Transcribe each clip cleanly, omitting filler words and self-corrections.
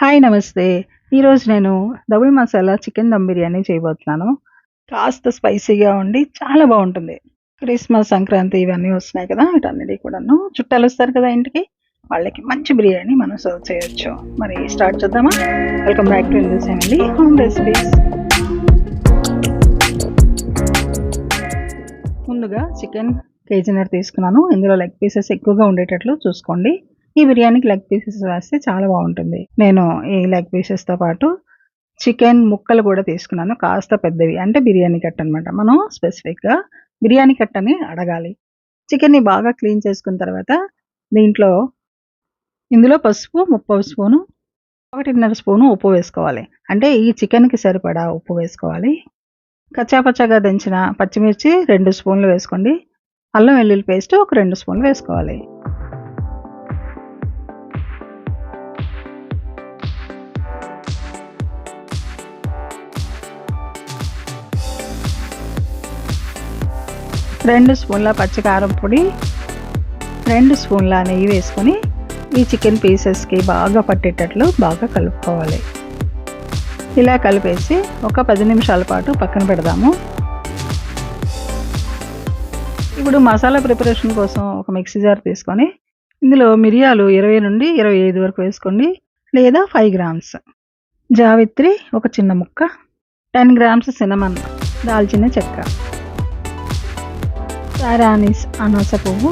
Hi నమస్తే. ఈరోజు నేను దబుల్ మసాలా చికెన్ దమ్ బిర్యానీ చేయబోతున్నాను. కాస్త స్పైసీగా ఉండి చాలా బావుంటుంది. క్రిస్మస్, సంక్రాంతి ఇవన్నీ వస్తున్నాయి కదా! వీటన్నిటికి కూడాను చుట్టాలొస్తారు కదా ఇంటికి. వాళ్ళకి మంచి బిర్యానీ మనం సర్వ్ చేయొచ్చు. మరి స్టార్ట్ చేద్దామా? Welcome back to Hindus family home recipes. ముందుగా చికెన్ కేజీన్నర తీసుకున్నాను. ఇందులో లెగ్ పీసెస్ ఎక్కువగా ఉండేటట్లు చూసుకోండి. ఈ బిర్యానీకి లెగ్ పీసెస్ వేస్తే చాలా బావుంటుంది. నేను ఈ లెగ్ పీసెస్‌తో పాటు చికెన్ ముక్కలు కూడా తీసుకున్నాను. కాస్త పెద్దవి. అంటే బిర్యానీ కట్ అనమాట. మనం స్పెసిఫిక్‌గా బిర్యానీ కట్ అని అడగాలి. చికెన్‌ని బాగా క్లీన్ చేసుకున్న తర్వాత దీంట్లో ఇందులో పసుపు, ముప్పావు స్పూను, 1:30 స్పూను ఉప్పు వేసుకోవాలి. అంటే ఈ చికెన్‌కి సరిపడా ఉప్పు వేసుకోవాలి. కచ్చాపచ్చాగా దంచిన పచ్చిమిర్చి 2 స్పూన్లు వేసుకోండి. అల్లం వెల్లుల్లి పేస్ట్ ఒక 2 స్పూన్లు వేసుకోవాలి. రెండు స్పూన్ల పచ్చి కారం పొడి, 2 స్పూన్ల నెయ్యి వేసుకొని ఈ చికెన్ పీసెస్‌కి బాగా పట్టేటట్లు బాగా కలుపుకోవాలి. ఇలా కలిపేసి ఒక 10 నిమిషాల పాటు పక్కన పెడదాము. ఇప్పుడు మసాలా ప్రిపరేషన్ కోసం ఒక మిక్సీ జార్ తీసుకొని ఇందులో మిరియాలు 20 నుండి 25 వరకు వేసుకోండి, లేదా 5 గ్రామ్స్. జావిత్రి ఒక చిన్న ముక్క, 10 గ్రామ్స్ సినమన్, దాల్చిన చెక్క, సారానిస్ అనాస పువ్వు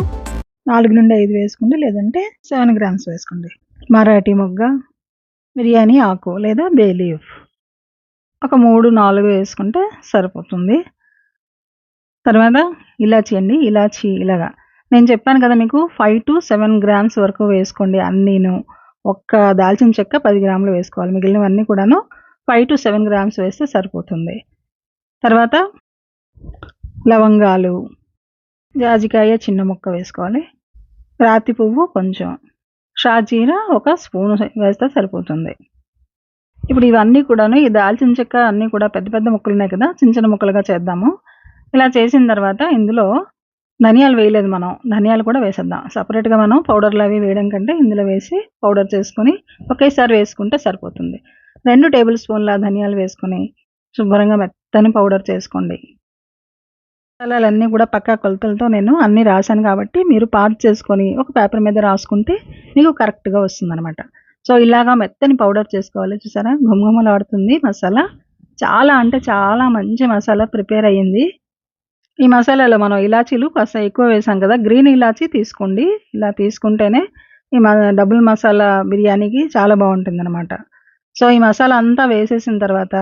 4 నుండి 5 వేసుకోండి, లేదంటే 7 గ్రామ్స్ వేసుకోండి. మరాఠీ మొగ్గ, బిర్యానీ ఆకు లేదా బే లీఫ్ ఒక 3, 4 వేసుకుంటే సరిపోతుంది. తర్వాత ఇలాచీ అండి. ఇలాచీ ఇలాగా నేను చెప్పాను కదా మీకు 5-7 గ్రామ్స్ వరకు వేసుకోండి అన్నీను. ఒక్క దాల్చిన చెక్క 10 గ్రాములు వేసుకోవాలి. మిగిలినవన్నీ కూడాను 5-7 గ్రామ్స్ వేస్తే సరిపోతుంది. తర్వాత లవంగాలు, జాజికాయ చిన్న ముక్క వేసుకోవాలి. రాతి పువ్వు కొంచెం, షాజీరా ఒక స్పూను వేస్తే సరిపోతుంది. ఇప్పుడు ఇవన్నీ కూడాను ఈ దాల్చిన చెక్క అన్నీ కూడా పెద్ద పెద్ద ముక్కలు ఉన్నాయి కదా, చిన్న చిన్న ముక్కలుగా చేద్దాము. ఇలా చేసిన తర్వాత ఇందులో ధనియాలు వేయలేదు మనం. ధనియాలు కూడా వేసేద్దాం. సపరేట్‌గా మనం పౌడర్‌లు అవి వేయడం కంటే ఇందులో వేసి పౌడర్ చేసుకొని ఒకేసారి వేసుకుంటే సరిపోతుంది. 2 టేబుల్ స్పూన్ల ధనియాలు వేసుకొని శుభ్రంగా మెత్తని పౌడర్ చేసుకోండి. మసాలాలన్నీ కూడా పక్కా కొలతలతో నేను అన్నీ రాశాను కాబట్టి మీరు పాజ్ చేసుకొని ఒక పేపర్ మీద రాసుకుంటే మీకు కరెక్ట్‌గా వస్తుందనమాట. సో, ఇలాగా మెత్తని పౌడర్ చేసుకోవాలి. చూసారా? ఘుమఘుమలాడుతుంది మసాలా. చాలా అంటే చాలా మంచి మసాలా ప్రిపేర్ అయ్యింది. ఈ మసాలాలో మనం ఇలాచీలు కాస్త ఎక్కువ వేసాం కదా! గ్రీన్ ఇలాచీ తీసుకోండి. ఇలా తీసుకుంటేనే ఈ డబుల్ మసాలా బిర్యానీకి చాలా బావుంటుందనమాట. సో, ఈ మసాలా అంతా వేసేసిన తర్వాత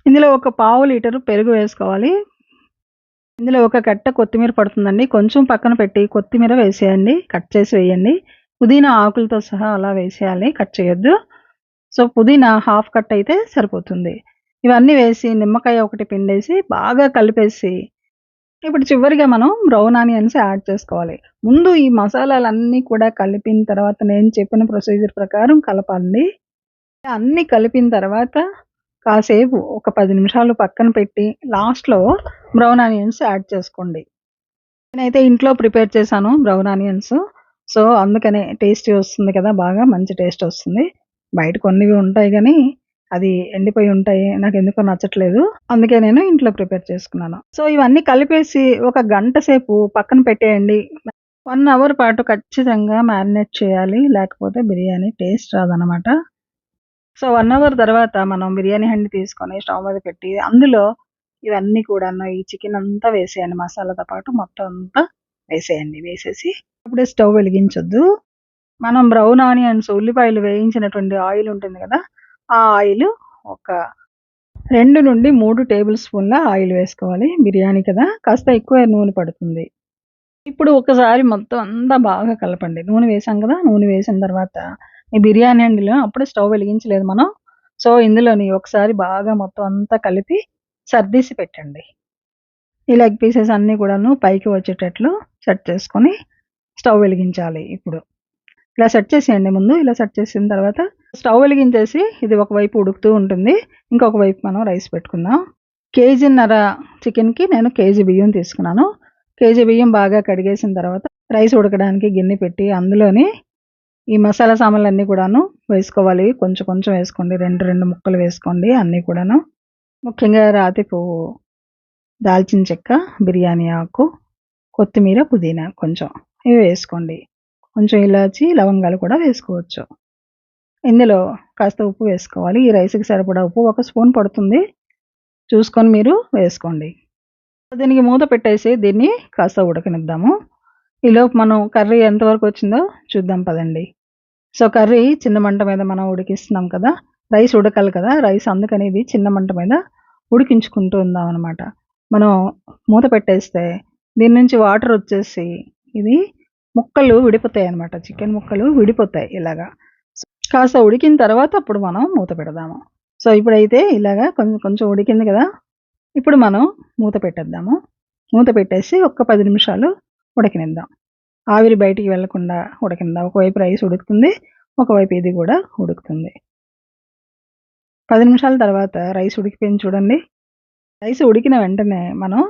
ఇందులో ఒక పావు లీటరు పెరుగు వేసుకోవాలి. ఇందులో ఒక కట్ట కొత్తిమీర పడుతుందండి. కొంచెం పక్కన పెట్టి కొత్తిమీర వేసేయండి. కట్ చేసి వేయండి. పుదీనా ఆకులతో సహా అలా వేసేయాలి. కట్ చేయొద్దు. సో, పుదీనా హాఫ్ కట్ అయితే సరిపోతుంది. ఇవన్నీ వేసి నిమ్మకాయ ఒకటి పిండేసి బాగా కలిపేసి ఇప్పుడు చివరిగా మనం బ్రౌన్ ఆనియన్స్ యాడ్ చేసుకోవాలి. ముందు ఈ మసాలాలన్నీ కూడా కలిపిన తర్వాత నేను చెప్పిన ప్రొసీజర్ ప్రకారం కలపండి. అన్నీ కలిపిన తర్వాత కాసేపు ఒక 10 నిమిషాలు పక్కన పెట్టి లాస్ట్‌లో బ్రౌన్ ఆనియన్స్ యాడ్ చేసుకోండి. నేనైతే ఇంట్లో ప్రిపేర్ చేశాను బ్రౌన్ ఆనియన్స్. సో, అందుకనే టేస్టీ వస్తుంది కదా! బాగా మంచి టేస్ట్ వస్తుంది. బయట కొన్నివి ఉంటాయి గానీ, అది ఎండిపోయి ఉంటాయి. నాకెందుకో నచ్చట్లేదు. అందుకే నేను ఇంట్లో ప్రిపేర్ చేసుకున్నాను. సో, ఇవన్నీ కలిపేసి ఒక గంట సేపు పక్కన పెట్టేయండి. 1 అవర్ పాటు ఖచ్చితంగా మ్యారినేట్ చేయాలి. లేకపోతే బిర్యానీ టేస్ట్ రాదనమాట. సో, 1 అవర్ తర్వాత మనం బిర్యానీ హండీ తీసుకొని స్టవ్ మీద పెట్టి అందులో ఇవన్నీ కూడాను ఈ చికెన్ అంతా వేసేయండి. మసాలాతో పాటు మొత్తం అంతా వేసేయండి. వేసేసి అప్పుడే స్టవ్ వెలిగించొద్దు. మనం బ్రౌన్ ఆనియన్స్, ఉల్లిపాయలు వేయించినటువంటి ఆయిల్ ఉంటుంది కదా! ఆ ఆయిల్ ఒక 2-3 టేబుల్ స్పూన్ల ఆయిల్ వేసుకోవాలి. బిర్యానీ కదా! కాస్త ఎక్కువ నూనె పడుతుంది. ఇప్పుడు ఒకసారి మొత్తం అంతా బాగా కలపండి. నూనె వేసాం కదా! నూనె వేసిన తర్వాత ఈ బిర్యానీ హండీలో అప్పుడే స్టవ్ వెలిగించలేదు మనం. సో, ఇందులోని ఒకసారి బాగా మొత్తం అంతా కలిపి సర్దేసి పెట్టండి. ఈ లెగ్ పీసెస్ అన్నీ కూడాను పైకి వచ్చేటట్లు సెట్ చేసుకొని స్టవ్ వెలిగించాలి ఇప్పుడు. ఇలా సెట్ చేసేయండి ముందు. ఇలా సెట్ చేసిన తర్వాత స్టవ్ వెలిగించేసి ఇది ఒకవైపు ఉడుకుతూ ఉంటుంది. ఇంకొక వైపు మనం రైస్ పెట్టుకుందాం. కేజీన్నర చికెన్‌కి నేను కేజీ బియ్యం తీసుకున్నాను. కేజీ బియ్యం బాగా కడిగేసిన తర్వాత రైస్ ఉడకడానికి గిన్నె పెట్టి అందులోని ఈ మసాలా సామాన్లన్నీ కూడాను వేసుకోవాలి. కొంచెం కొంచెం వేసుకోండి. 2 ముక్కలు వేసుకోండి అన్నీ కూడాను. ముఖ్యంగా రాతి పువ్వు, దాల్చిన చెక్క, బిర్యానీ ఆకు, కొత్తిమీర, పుదీనా కొంచెం ఇవి వేసుకోండి. కొంచెం ఇలాచి, లవంగాలు కూడా వేసుకోవచ్చు. ఇందులో కాస్త ఉప్పు వేసుకోవాలి. ఈ రైస్‌కి సరిపడా ఉప్పు 1 స్పూన్ పడుతుంది. చూసుకొని మీరు వేసుకోండి. దీనికి మూత పెట్టేసి దీన్ని కాస్త ఉడకనిద్దాము. ఈలోపు మనం కర్రీ ఎంతవరకు వచ్చిందో చూద్దాం పదండి. సో, కర్రీ చిన్న మంట మీద మనం ఉడికిస్తున్నాం కదా! రైస్ ఉడకాలి కదా! రైస్ అందుకని ఇది చిన్న మంట మీద ఉడికించుకుంటూ ఉందామనమాట. మనం మూత పెట్టేస్తే దీని నుంచి వాటర్ వచ్చేసి ఇది ముక్కలు విడిపోతాయనమాట. చికెన్ ముక్కలు విడిపోతాయి ఇలాగా. కాస్త ఉడికిన తర్వాత అప్పుడు మనం మూత పెడదాము. సో, ఇప్పుడైతే ఇలాగా కొంచెం కొంచెం ఉడికింది కదా! ఇప్పుడు మనం మూత పెట్టేద్దాము. మూత పెట్టేసి ఒక్క 10 నిమిషాలు ఉడకనిద్దాం. ఆవిరి బయటికి వెళ్ళకుండా ఉడకనిద్దాం. ఒకవైపు రైస్ ఉడుకుతుంది. ఒకవైపు ఇది కూడా ఉడుకుతుంది. 10 నిమిషాల తర్వాత రైస్ ఉడికిపోయింది చూడండి. రైస్ ఉడికిన వెంటనే మనం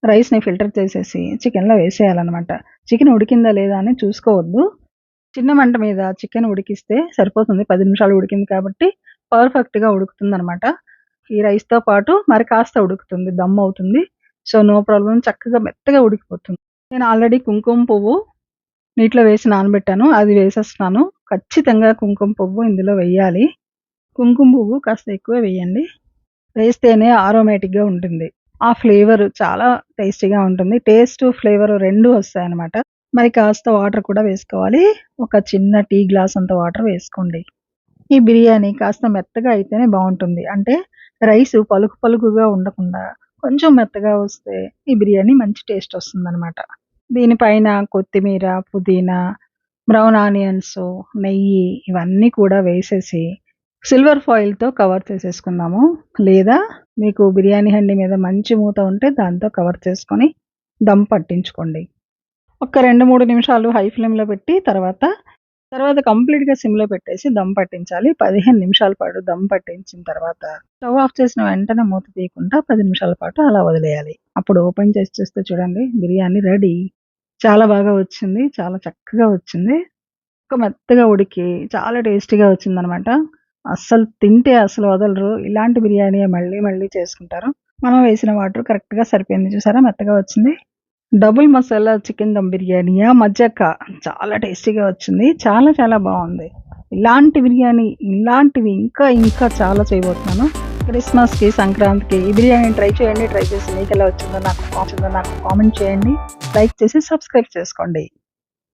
రైస్‌ని ఫిల్టర్ చేసేసి చికెన్‌లో వేసేయాలనమాట. చికెన్ ఉడికిందా లేదా అని చూసుకోవద్దు. చిన్న మంట మీద చికెన్ ఉడికిస్తే సరిపోతుంది. 10 నిమిషాలు ఉడికింది కాబట్టి పర్ఫెక్ట్‌గా ఉడుకుతుందనమాట. ఈ రైస్‌తో పాటు మరి కాస్త ఉడుకుతుంది. దమ్ అవుతుంది. సో, నో ప్రాబ్లమ్ చక్కగా మెత్తగా ఉడికిపోతుంది. నేను ఆల్రెడీ కుంకుమ పువ్వు నీటిలో వేసి నానబెట్టాను. అది వేసేస్తున్నాను. ఖచ్చితంగా కుంకుమ పువ్వు ఇందులో వెయ్యాలి. కుంకుమ పువ్వు కాస్త ఎక్కువే వేయండి. వేస్తేనే ఆరోమేటిక్‌గా ఉంటుంది. ఆ ఫ్లేవర్ చాలా టేస్టీగా ఉంటుంది. టేస్ట్, ఫ్లేవర్ 2 వస్తాయన్నమాట. మరి కాస్త వాటర్ కూడా వేసుకోవాలి. ఒక చిన్న టీ గ్లాస్ అంత వాటర్ వేసుకోండి. ఈ బిర్యానీ కాస్త మెత్తగా అయితేనే బావుంటుంది. అంటే రైసు పలుకు పలుకుగా ఉండకుండా కొంచెం మెత్తగా వస్తే ఈ బిర్యానీ మంచి టేస్ట్ వస్తుందనమాట. దీనిపైన కొత్తిమీర, పుదీనా, బ్రౌన్ ఆనియన్సు, నెయ్యి ఇవన్నీ కూడా వేసేసి సిల్వర్ ఫాయిల్‌తో కవర్ చేసేసుకుందాము. లేదా మీకు బిర్యానీ హండీ మీద మంచి మూత ఉంటే దాంతో కవర్ చేసుకొని దమ్ పట్టించుకోండి. ఒక 2, 3 నిమిషాలు హై ఫ్లేమ్‌లో పెట్టి తర్వాత కంప్లీట్‌గా సిమ్‌లో పెట్టేసి దమ్ పట్టించాలి. 15 నిమిషాల పాటు దమ్ పట్టించిన తర్వాత స్టవ్ ఆఫ్ చేసిన వెంటనే మూత తీయకుండా 10 నిమిషాల పాటు అలా వదిలేయాలి. అప్పుడు ఓపెన్ చేసి చూస్తే చూడండి బిర్యానీ రెడీ. చాలా బాగా వచ్చింది. చాలా చక్కగా వచ్చింది. మెత్తగా ఉడికి చాలా టేస్టీగా వచ్చిందనమాట. అస్సలు తింటే అసలు వదలరు. ఇలాంటి బిర్యానీయే మళ్ళీ మళ్ళీ చేసుకుంటారు. మనం వేసిన వాటర్ కరెక్ట్‌గా సరిపోయింది. చూసారా మెత్తగా వచ్చింది. డబుల్ మసాలా చికెన్ దమ్ బిర్యానీయా, మజ్జాక చాలా టేస్టీగా వచ్చింది. చాలా చాలా బావుంది. ఇలాంటి బిర్యానీ ఇలాంటివి ఇంకా ఇంకా చాలా చేయబోతున్నాను. క్రిస్మస్‌కి, సంక్రాంతికి ఈ బిర్యానీని ట్రై చేయండి. ట్రై చేసి మీకెలా వచ్చిందో నాకు కామెంట్ చేయండి. లైక్ చేసి సబ్స్క్రైబ్ చేసుకోండి.